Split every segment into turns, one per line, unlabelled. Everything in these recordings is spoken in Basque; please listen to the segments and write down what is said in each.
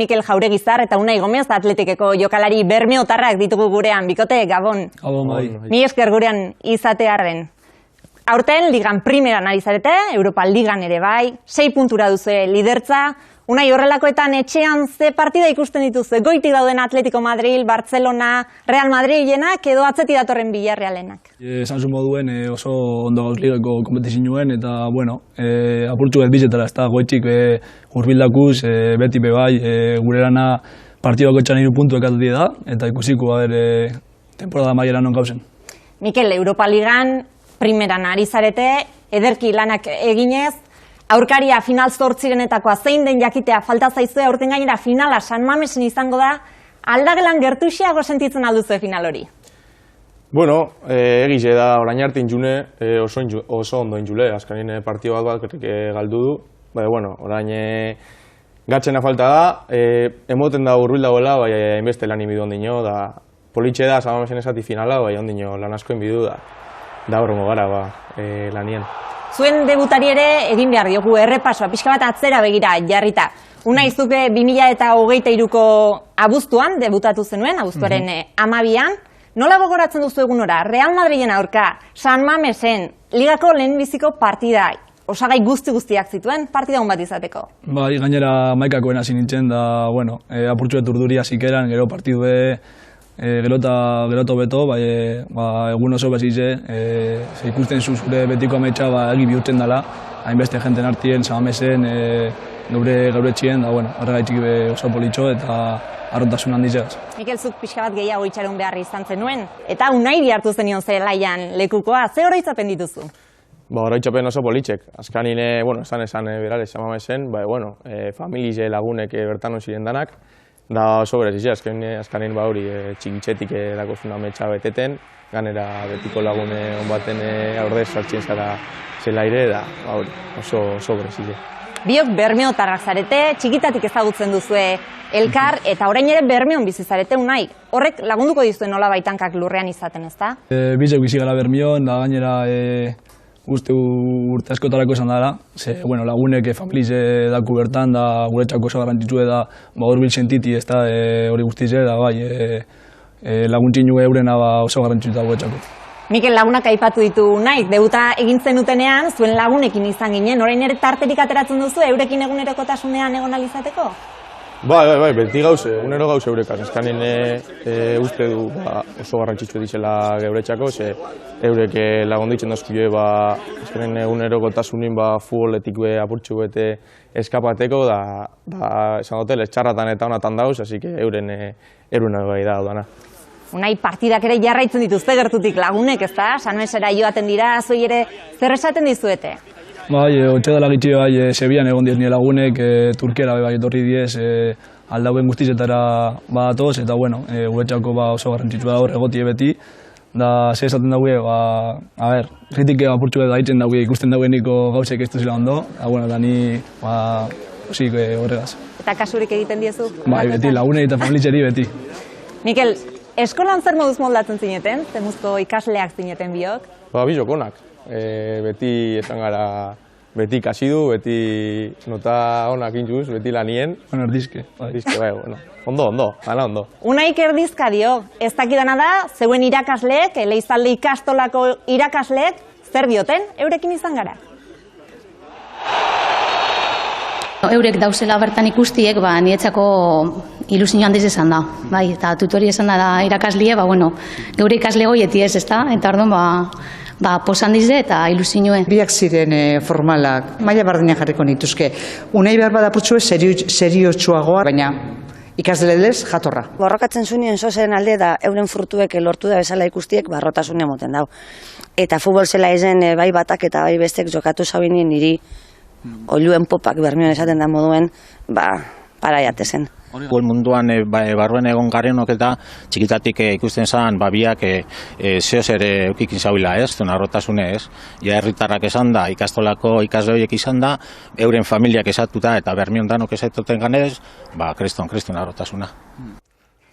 Mikel Jauregizar eta Unai Gomez Atletikeko jokalari bermeotarrak ditugu gurean, bikote, Gabon.
Gabon, bai.
Mi esker gurean izatearren. Aurten Ligan primeran ari zarete, Europa Ligan ere bai, 6 puntura duze lidertza. Unai, horrelakoetan etxean ze partida ikusten dituzue? Goitik dauden Atletico Madrid, Barcelona, Real Madrilenak edo atzeti datorren Villarrealenak?
Esan zu moduen oso ondo gauz ligako kompetizioen eta, bueno, apurtxu ez bizetara, ez da goitik hurbildakuz, beti bebai, gure lana partidako etxan 3 puntu ekatuti da, eta ikusiko temporada maiera non gauzen.
Mikel, Europa Ligan primeran ari zarete, ederki lanak eginez, aurkaria final 8-renetakoa zein den jakitea falta zaizue, aurten gainera finala San Mamesen izango da, aldagelan gertuxiago sentitzen alduzue final hori?
Bueno, egize da orain arte injune oso ondo injule, azkanin partio bat galdu du, bueno, orain gatzena falta da, emoten da urbil dagoela, bai hainbeste lan inbidu ondino, da politxe da San Mamesen esati finala, bai ondino lan asko inbidu da horrengo gara lanien.
Zuen debutari ere egin behar diogu errepasoa, pixka bat atzera begira jarrita. Unai, zuke 2023ko abuztuan debutatu zenuen, abuztuaren 12an. Nola gogoratzen duzu egunora? Real Madrilen aurka, San Mamesen, ligako lehenbiziko partida, osagai guztiak zituen, partida hon bat izateko.
Bai, gainera maikakoen hasi nintzen da, bueno, apurtxuet urduria zikeran, gero partidue, Geroto beto, egun oso bezize, ikusten zure betiko ametsa egi bihurtzen dela, hainbeste jenten artien, San Mamesen, gaur etxien, da, bueno, horregaitik oso politxo eta arrontasun handizegaz.
Mikel, zuk pixka bat gehiago itxaron beharri izan zenuen, eta Unai hartu zenion zelaian lekukoa, ze oroitzapen dituzu?
Oroitzapen oso politxek, azkanin, esan berale San Mamesen, familize lagunek bertan ziren danak, da oso berezizia, azkanin hori txikitzetik dakozun ametsa beteten, ganera betiko lagune onbaten aurdez sartzen zara zelaire, da oso berezizia.
Biok bermeotarrak zarete, txikitatik ezagutzen duzue elkar, eta orain ere bermeon bizi zarete, Unai. Horrek lagunduko dizuen nola baitankak lurrean izaten, ezta?
Bizek bizi gara bermeon, da gainera uste urte askotarako esan dara, lagunek familize daku bertan, da guretzako oso garrantzitsue da hurbil sentiti, ez da hori guztize, da laguntzinu eurena oso garrantzitsu da guretzako.
Mikel, lagunak aipatu ditu nahi, debuta egin zenutenean, zuen lagunekin izan ginen, orain ere tarterik ateratzen duzu, eurekin egunerokotasunean egon alizateko?
Bai, beti gauze, egunero gauze eurekaz, azkanin uste du oso garrantzitsu dizela geuretxako, ze eurek lagunditzen dazku joe, azkanin egunerokotasunin futboletik apurtxu bete eskapateko, da esan dute, txarratan eta honatan dauz, hasi que euren gai da dudana.
Unai, partidak ere jarraitzen dituzte gertutik lagunek, ez da? Sanmesera joaten dira, zoi ere zer esaten dizuete?
Bai, otxe dela gitxi Sebian egon diez nire lagunek, Turkiera etorri diez, aldauen guztizetara badatoz, eta guretzako oso garrantzitsua da hor egotie beti, da ze esaten daue, kritik apurtxu edo haitzen daue, ikusten daue niko gauzek ez duzila ondo, da ni osik horregaz.
Eta kasurik egiten diezu?
Bai, beti, lagunei eta familitzeri beti.
Mikel, eskolan zer moduz moldatzen zineten? Zemuzko ikasleak zineten biok?
Bizokonak. Beti esan gara, beti kasidu, beti nota onak intuz, beti lanien.
Erdizke.
Ondo, gana ondo.
Unaik erdizka dio, ez dakidana da, zeuen irakasleek, Eleizalde ikastolako irakasleek, zer dioten, eurekin izan gara?
Eurek dauzela bertan ikustiek, nietzako ilusio handiz esan da. Bai, eta tutori esan da irakaslie, geure ikasle goieti ez, ezta? Eta orduan, posan dize eta ilusioe.
Biak ziren formalak, maila bardinak jarriko nituzke. Unai behar badaputxue seriotsuagoa, baina ikasleles jatorra.
Borrokatzen zunien zozen alde da euren frutuek lortu da bezala ikustiek barrotasune moten dau. Eta futbol zela ezen bai batak eta bai bestek jokatu zabinien niri oluen popak bermioan esaten da moduen, para jatezen.
Futbol munduan barruen egon garenok eta txikitatik ikusten zan biak zehoz ere eukikin zauila ez, arrotasune ez. Ja herritarrak esan da, ikastolako ikasle horiek izan da, euren familiak esatuta eta bermion danok esatoten ganez, kriston arrotasuna.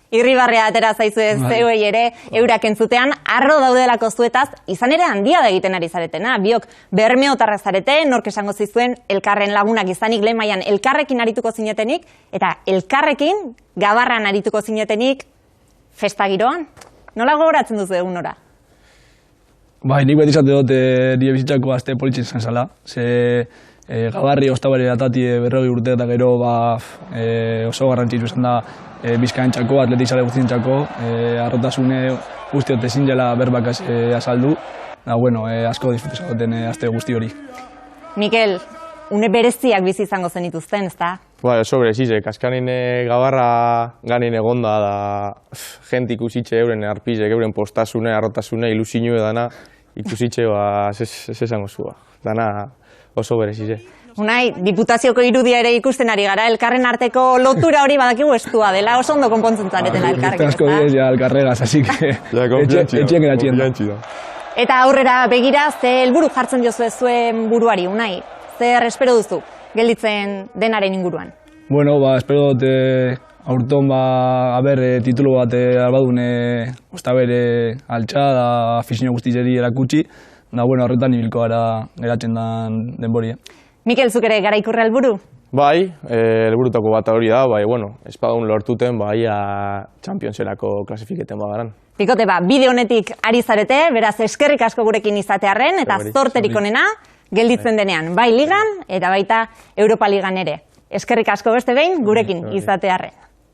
Irribarrea atera zaizu ez zeuei ere, eurak entzutean, arro daudelako zuetaz, izan ere handia da egiten ari zaretena. Biok bermeotarrak zarete, nork esango zizuen, elkarren lagunak izanik, lehen mailan elkarrekin arituko zinetenik, eta elkarrekin, gabarran arituko zinetenik, festa giroan. Nola gogoratzen duzu egunora?
Bai, nik beti izate dut nire bizitzako aste politxe izan zala. Gabarri ostabare atati 40 urte eta gero oso garrantzitsu izan da Bizkaintzako, atletizale guztientzako, arrotasune guztiot ezin dela berbak azaldu. Bueno, asko disfrutatu duten aste guzti hori.
Mikel, une bereziak bizi izango zenituzten, ezta?
Bai, oso berezizek, azkanin gabarra ganin egonda da jent ikusitxe euren arpizek, euren postasune, arrotasune, ilusinue dana ikusitxe, ez esango zua. Dana oso berezize.
Unai, diputazioko irudia ere ikusten ari gara, elkarren arteko lotura hori badakigu estua dela, oso ondo konpontzen zaretela elkarrekin,
asko bidez ja elkarregaz, así que etxien geratxien da.
Eta aurrera begira, ze helburu jartzen diozu zuen buruari, Unai? Zer espero duzu, gelditzen denaren inguruan?
Bueno, espero dut aurton, titulu bat albadune ostabere altxa, da afizio guztizeri erakutsi, da, bueno, horretan ibilko gara geratzen denbori.
Mikel, zuk ere garaikurra helburu?
Bai, helburutako bat hori da, bueno, espadun lortuten, Championserako klasifiketen bagaran.
Bikote, bide honetik ari zarete, beraz eskerrik asko gurekin izatearren, eta zorterik onena gelditzen denean, bai ligan eta baita Europa Ligan ere. Eskerrik asko beste behin gurekin izatearren.